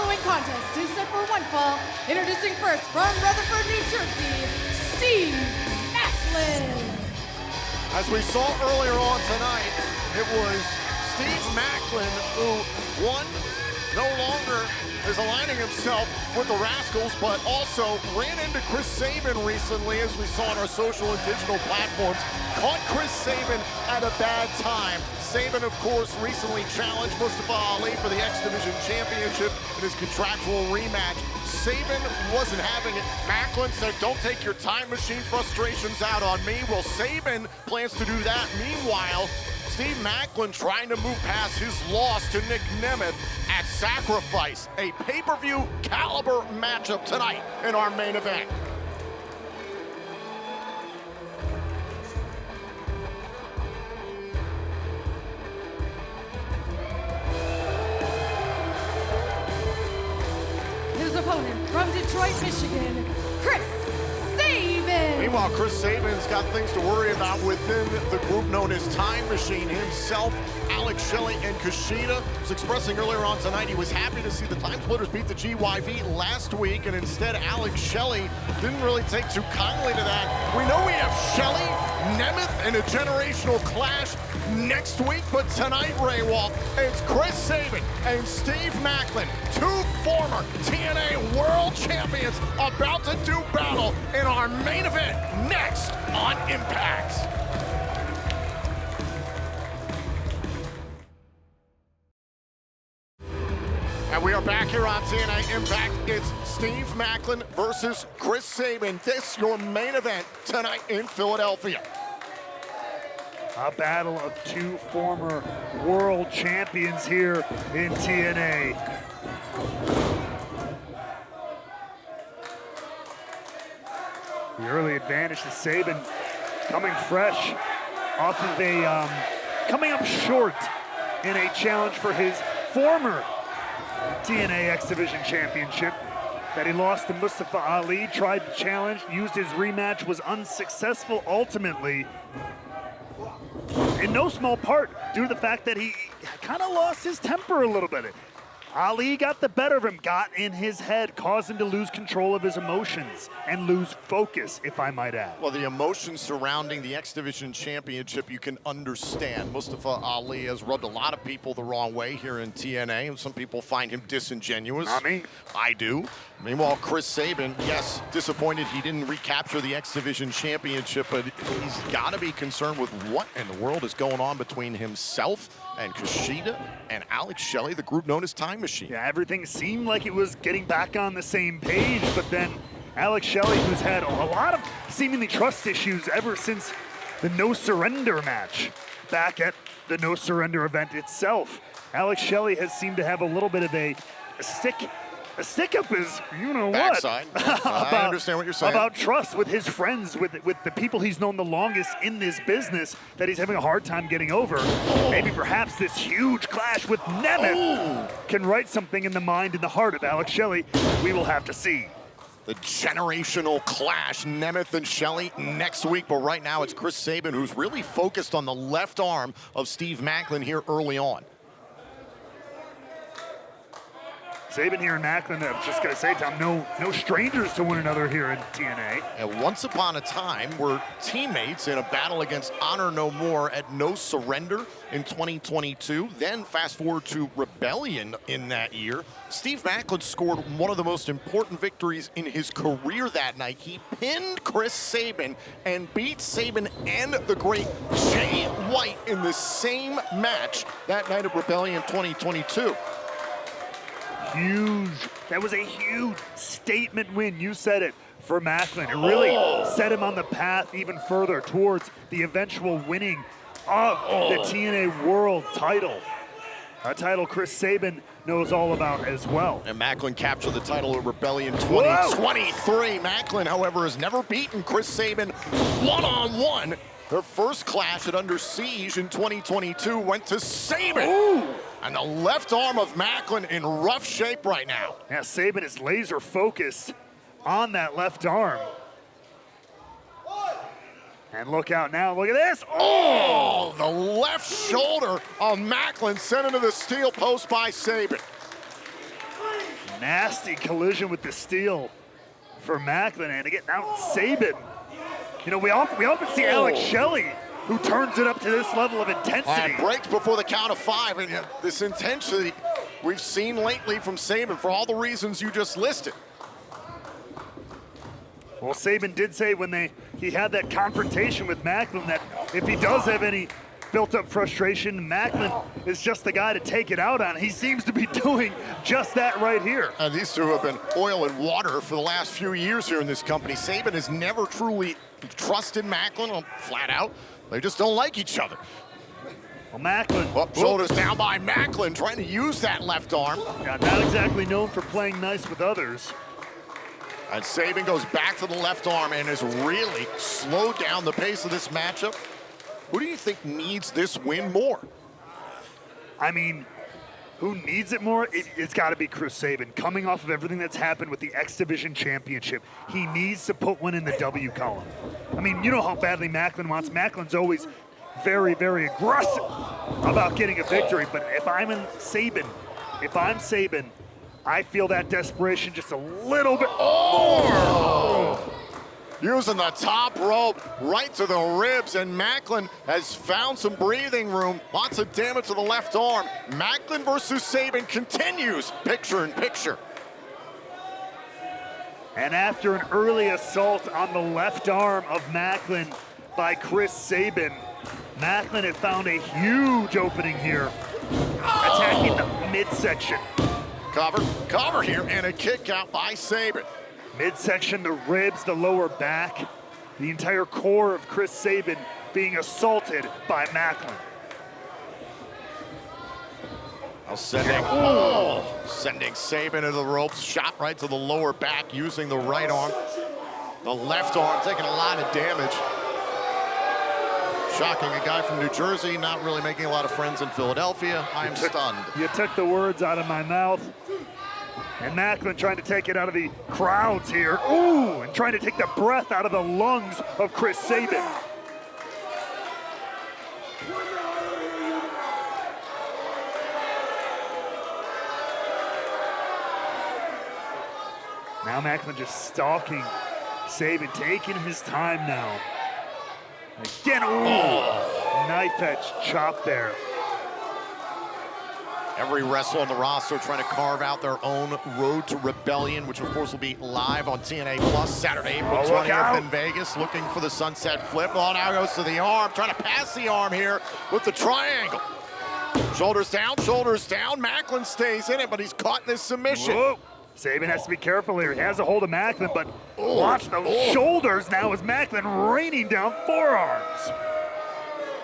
following contest is set for one fall. Introducing first from Rutherford, New Jersey, Steve Maclin. As we saw earlier on tonight, it was Steve Maclin who won, no longer is aligning himself with the Rascals, but also ran into Chris Sabin recently, as we saw on our social and digital platforms. Caught Chris Sabin at a bad time. Sabin, of course, recently challenged Mustafa Ali for the X Division Championship in his contractual rematch. Sabin wasn't having it. Maclin said, "Don't take your time machine frustrations out on me." Well, Sabin plans to do that. Meanwhile, Steve Maclin trying to move past his loss to Nick Nemeth at Sacrifice. A pay-per-view caliber matchup tonight in our main event. His opponent from Detroit, Michigan, Chris Sabin. Meanwhile, Chris Sabin's got things to worry about within the group known as Time Machine himself. Alex Shelley and Kushida was expressing earlier on tonight he was happy to see the Time Splitters beat the GYV last week, and instead Alex Shelley didn't really take too kindly to that. We know we have Shelley, Nemeth, and a generational clash next week, but tonight, Ray Walt, it's Chris Sabin and Steve Maclin, two former TNA World Champions, about to do battle in our main event next on iMPACT. And we are back here on TNA iMPACT. It's Steve Maclin versus Chris Sabin. This your main event tonight in Philadelphia. A battle of two former world champions here in TNA. The early advantage to Sabin, coming fresh off of a, coming up short in a challenge for his former TNA X Division Championship that he lost to Mustafa Ali. Tried to challenge, used his rematch, was unsuccessful ultimately, in no small part due to the fact that he kind of lost his temper a little bit. Ali got the better of him, got in his head, caused him to lose control of his emotions and lose focus, if I might add. Well, the emotions surrounding the X Division Championship, you can understand. Mustafa Ali has rubbed a lot of people the wrong way here in TNA, and some people find him disingenuous. Not me. I do. Meanwhile, Chris Sabin, yes, disappointed he didn't recapture the X Division Championship, but he's got to be concerned with what in the world is going on between himself and Kushida and Alex Shelley, the group known as Time Machine. Yeah, everything seemed like it was getting back on the same page, but then Alex Shelley, who's had a lot of seemingly trust issues ever since the No Surrender match back at the No Surrender event itself. Alex Shelley has seemed to have a little bit of a stick up his, you know Backside. what? I understand what you're saying. About trust with his friends, with the people he's known the longest in this business, that he's having a hard time getting over. Maybe perhaps this huge clash with Nemeth can write something in the mind and the heart of Alex Shelley. We will have to see. The generational clash, Nemeth and Shelley next week, but right now it's Chris Sabin who's really focused on the left arm of Steve Maclin here early on. Sabin here and Maclin, I was just going to say, Tom, no strangers to one another here in TNA. And once upon a time, we're teammates in a battle against Honor No More at No Surrender in 2022. Then fast forward to Rebellion in that year. Steve Maclin scored one of the most important victories in his career that night. He pinned Chris Sabin and beat Sabin and the great Jay White in the same match that night at Rebellion 2022. Huge. That was a huge statement win. You said it, for Maclin. It really set him on the path even further towards the eventual winning of the TNA World title. A title Chris Sabin knows all about as well. And Maclin captured the title at Rebellion 2023. Maclin, however, has never beaten Chris Sabin one-on-one. Their first clash at Under Siege in 2022 went to Sabin. Ooh. And the left arm of Maclin in rough shape right now. Yeah, Sabin is laser focused on that left arm. And look out now, look at this. Oh, the left shoulder of Maclin sent into the steel post by Sabin. Nasty collision with the steel for Maclin. And again, now Sabin. You know, we often see Alex Shelley, who turns it up to this level of intensity. And breaks before the count of 5, and this intensity we've seen lately from Sabin for all the reasons you just listed. Well, Sabin did say when he had that confrontation with Maclin that if he does have any built-up frustration, Maclin is just the guy to take it out on. He seems to be doing just that right here. And these two have been oil and water for the last few years here in this company. Sabin has never truly trusted Maclin, flat out. They just don't like each other. Well, Maclin. Shoulders down by Maclin, trying to use that left arm. Yeah, not exactly known for playing nice with others. And Sabin goes back to the left arm and has really slowed down the pace of this matchup. Who do you think needs this win more? I mean, who needs it more? It's got to be Chris Sabin. Coming off of everything that's happened with the X Division Championship, he needs to put one in the W column. I mean, you know how badly Maclin wants. Maclin's always very, very aggressive about getting a victory, but if I'm Sabin, I feel that desperation just a little bit more. Using the top rope right to the ribs, and Maclin has found some breathing room. Lots of damage to the left arm. Maclin versus Sabin continues picture in picture. And after an early assault on the left arm of Maclin by Chris Sabin, Maclin had found a huge opening here, attacking the midsection. Cover here, and a kick out by Sabin. Midsection, the ribs, the lower back, the entire core of Chris Sabin being assaulted by Maclin. Sending Sabin into the ropes, shot right to the lower back using the right arm. The left arm taking a lot of damage. Shocking, a guy from New Jersey, not really making a lot of friends in Philadelphia. I am stunned. You took the words out of my mouth. And Maclin trying to take it out of the crowds here. Ooh, and trying to take the breath out of the lungs of Chris Sabin. Now Maclin just stalking Sabin, taking his time now. Again, ooh, knife edge chop there. Every wrestler on the roster trying to carve out their own road to rebellion, which of course will be live on TNA Plus Saturday, April 20th in Vegas, looking for the sunset flip. Oh, now goes to the arm, trying to pass the arm here with the triangle. Shoulders down, Maclin stays in it, but he's caught in this submission. Whoa. Sabin has to be careful here. He has a hold of Maclin, but watch those shoulders now as Maclin raining down forearms.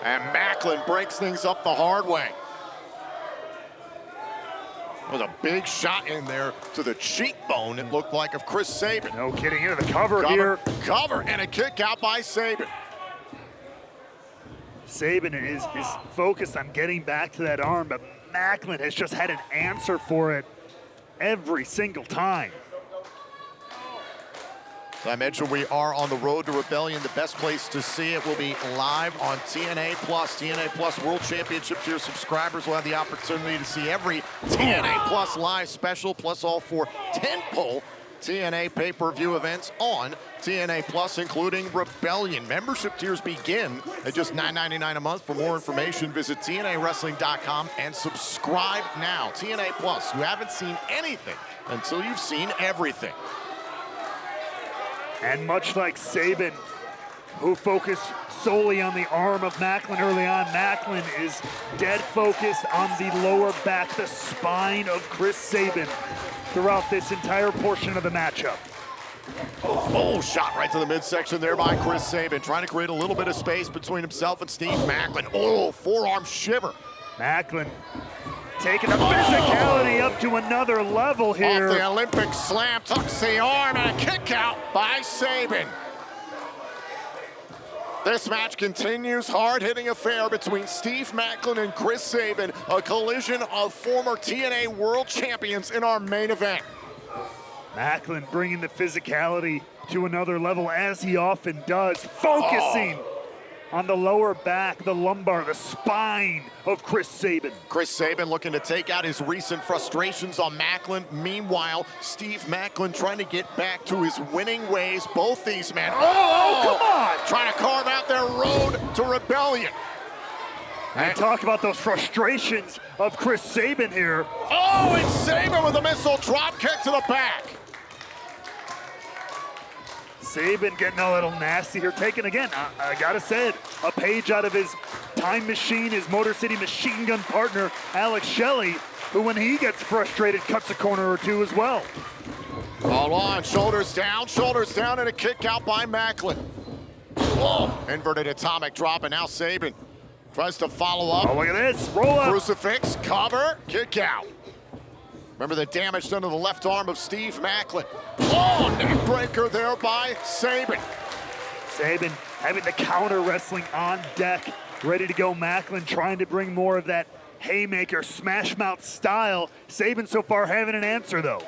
And Maclin breaks things up the hard way. Was a big shot in there to the cheekbone, it looked like, of Chris Sabin. No kidding, into the cover here. Cover, and a kick out by Sabin. Sabin is focused on getting back to that arm, but Maclin has just had an answer for it every single time. As I mentioned, we are on the road to rebellion. The best place to see it will be live on TNA Plus. TNA Plus World Championship tier subscribers will have the opportunity to see every TNA Plus live special, plus all 4 tentpole TNA pay-per-view events on TNA Plus, including Rebellion. Membership tiers begin at just $9.99 a month. For more information, visit TNAWrestling.com and subscribe now. TNA Plus, you haven't seen anything until you've seen everything. And much like Sabin, who focused solely on the arm of Maclin early on, Maclin is dead focused on the lower back, the spine of Chris Sabin throughout this entire portion of the matchup. Oh, shot right to the midsection there by Chris Sabin, trying to create a little bit of space between himself and Steve Maclin. Oh, forearm shiver. Maclin taking the physicality up to another level here. Off the Olympic slam, tucks the arm, and a kick out by Sabin. This match continues, hard-hitting affair between Steve Maclin and Chris Sabin, a collision of former TNA World Champions in our main event. Maclin bringing the physicality to another level, as he often does, focusing on the lower back, the lumbar, the spine of Chris Sabin. Chris Sabin looking to take out his recent frustrations on Maclin. Meanwhile, Steve Maclin trying to get back to his winning ways. Both these men, come on! Trying to carve out their road to rebellion. And talk about those frustrations of Chris Sabin here. Oh, and Sabin with a missile drop kick to the back. Sabin getting a little nasty here, taking again, I gotta say it, a page out of his time machine, his Motor City Machine Gun partner, Alex Shelley, who when he gets frustrated, cuts a corner or two as well. Hold on, shoulders down, and a kick out by Maclin. Oh, inverted atomic drop, and now Sabin tries to follow up. Oh, look at this, roll up. Crucifix, cover, kick out. Remember the damage done to the left arm of Steve Maclin. Oh, neck breaker there by Sabin. Sabin having the counter wrestling on deck, ready to go. Maclin trying to bring more of that haymaker, smash mouth style. Sabin so far having an answer though.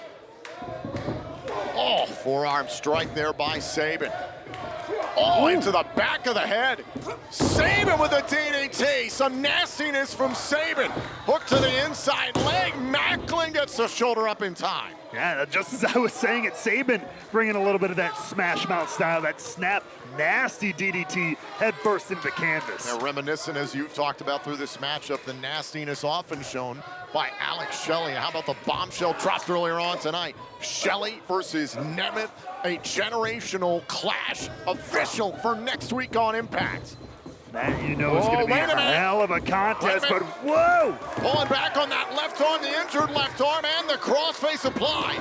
Oh, forearm strike there by Sabin. Oh, into the back of the head. Sabin with a DDT. Some nastiness from Sabin. Hook to the inside leg. Maclin gets the shoulder up in time. Yeah, just as I was saying it, Sabin bringing a little bit of that smash mouth style, that snap, nasty DDT, head first into the canvas. Now, reminiscent, as you've talked about through this matchup, the nastiness often shown by Alex Shelley. How about the bombshell dropped earlier on tonight? Shelley versus Nemeth, a generational clash official for next week on Impact. That you know is going to be a hell of a contest, but whoa! Pulling back on that left arm, the injured left arm, and the crossface applied.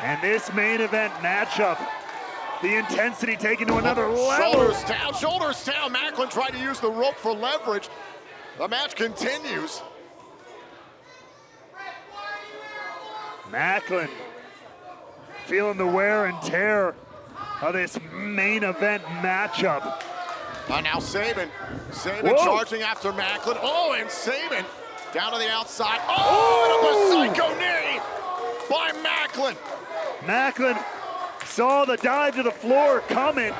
And this main event matchup, the intensity taken to another level. Shoulders down. Maclin tried to use the rope for leverage. The match continues. Maclin feeling the wear and tear of this main event matchup. Now Sabin charging after Maclin. Oh, and Sabin down to the outside. Oh, and a psycho knee by Maclin. Maclin saw the dive to the floor coming,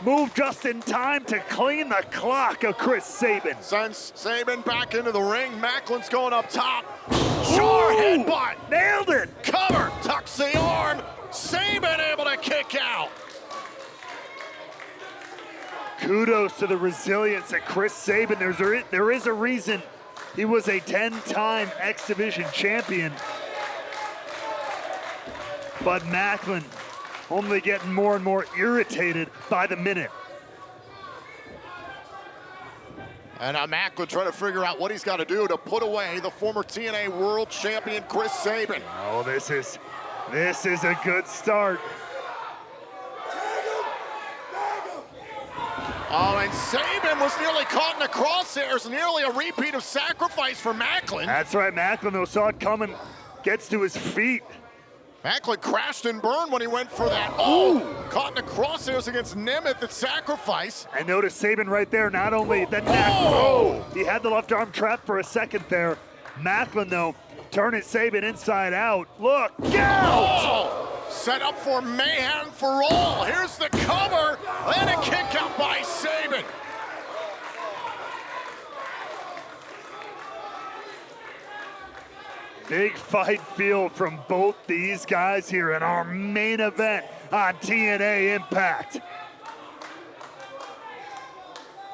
moved just in time to clean the clock of Chris Sabin. Sends Sabin back into the ring. Maclin's going up top. Sure headbutt. Nailed it. Cover, tucks the arm. Sabin able to kick out. Kudos to the resilience of Chris Sabin. There is a reason he was a 10-time X Division champion. But Maclin only getting more and more irritated by the minute. And now Maclin trying to figure out what he's got to do to put away the former TNA World Champion Chris Sabin. Oh, this is a good start. Oh, and Sabin was nearly caught in the crosshairs, nearly a repeat of sacrifice for Maclin. That's right, Maclin though saw it coming, gets to his feet. Maclin crashed and burned when he went for that. Oh, caught in the crosshairs against Nemeth at sacrifice. And notice Sabin right there, not only the neck, he had the left arm trapped for a second there. Maclin though, turning Sabin inside out. Look out! Set up for mayhem for all. Here's the cover and a kick out by Sabin. Big fight feel from both these guys here in our main event on TNA Impact.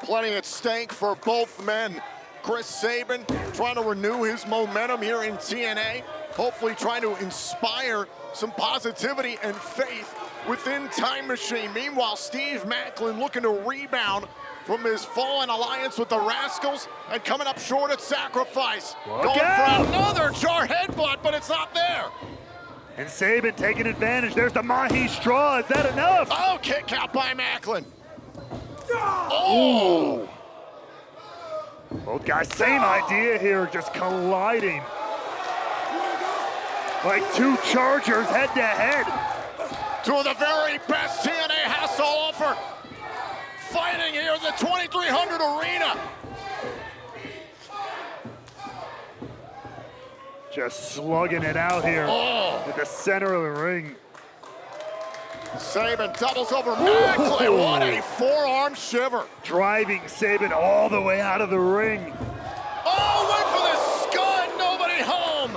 Plenty at stake for both men. Chris Sabin trying to renew his momentum here in TNA, hopefully trying to inspire some positivity and faith within Time Machine. Meanwhile, Steve Maclin looking to rebound from his fallen alliance with the Rascals and coming up short at sacrifice. Going for another jar headbutt, but it's not there. And Sabin taking advantage. There's the Mahi straw. Is that enough? Oh, kick out by Maclin. Oh! Both guys, same idea here, just colliding. Like two Chargers head to head. Two of the very best TNA has to offer. Fighting here in the 2300 arena. Just slugging it out here at the center of the ring. Sabin doubles over Maclin. What a forearm shiver. Driving Sabin all the way out of the ring. Oh, went for the scud. Nobody home.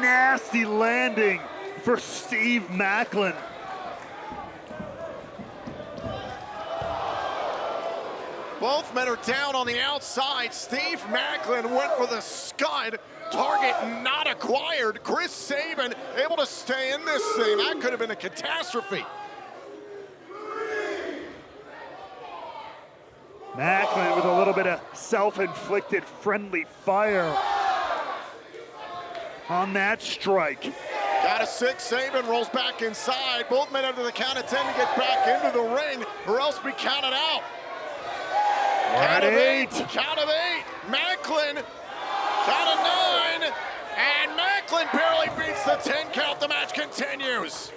Nasty landing for Steve Maclin. Both men are down on the outside. Steve Maclin went for the scud. Target not acquired. Chris Sabin able to stay in this thing. That could have been a catastrophe. Maclin with a little bit of self-inflicted friendly fire on that strike. Got a 6, Sabin rolls back inside. Both men under the count of 10 to get back into the ring, or else be counted out. Count of 8. Count of 8. Maclin, count of 9. And Maclin barely beats the 10 count. The match continues.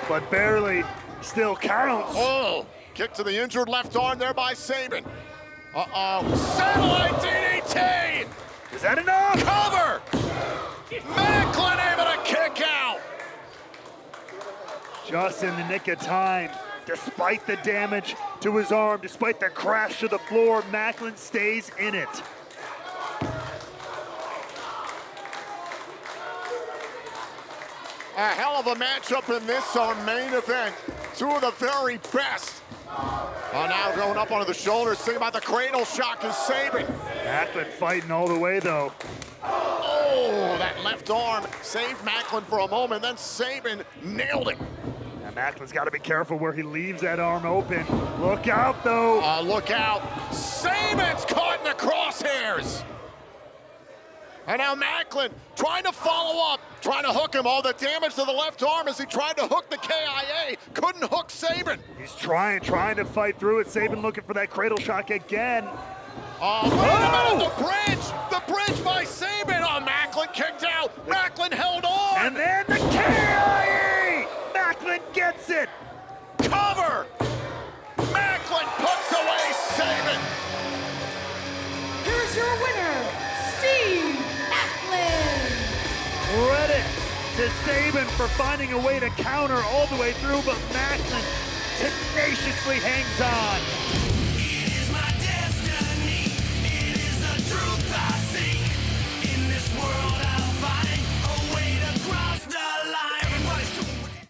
But barely still counts. Oh, kick to the injured left arm there by Sabin. Uh-oh. Satellite DDT. Is that enough? Cover. Maclin able to kick out. Just in the nick of time. Despite the damage to his arm, despite the crash to the floor, Maclin stays in it. A hell of a matchup in this, our main event. Two of the very best. Now going up onto the shoulders. Think about the cradle shock is Sabin. Maclin fighting all the way, though. Oh, that left arm saved Maclin for a moment, then Sabin nailed it. Maclin's got to be careful where he leaves that arm open. Look out, though. Look out. Sabin's caught in the crosshairs. And now Maclin trying to follow up, trying to hook him. All the damage to the left arm as he tried to hook the KIA. Couldn't hook Sabin. He's trying to fight through it. Sabin looking for that cradle shock again. Oh, wait a minute, the bridge by Sabin. Oh, Maclin kicked out. Maclin held on. And then the KIA. Maclin gets it. Cover. Maclin puts away Sabin. Here's your winner, Steve Maclin. Credit to Sabin for finding a way to counter all the way through, but Maclin tenaciously hangs on.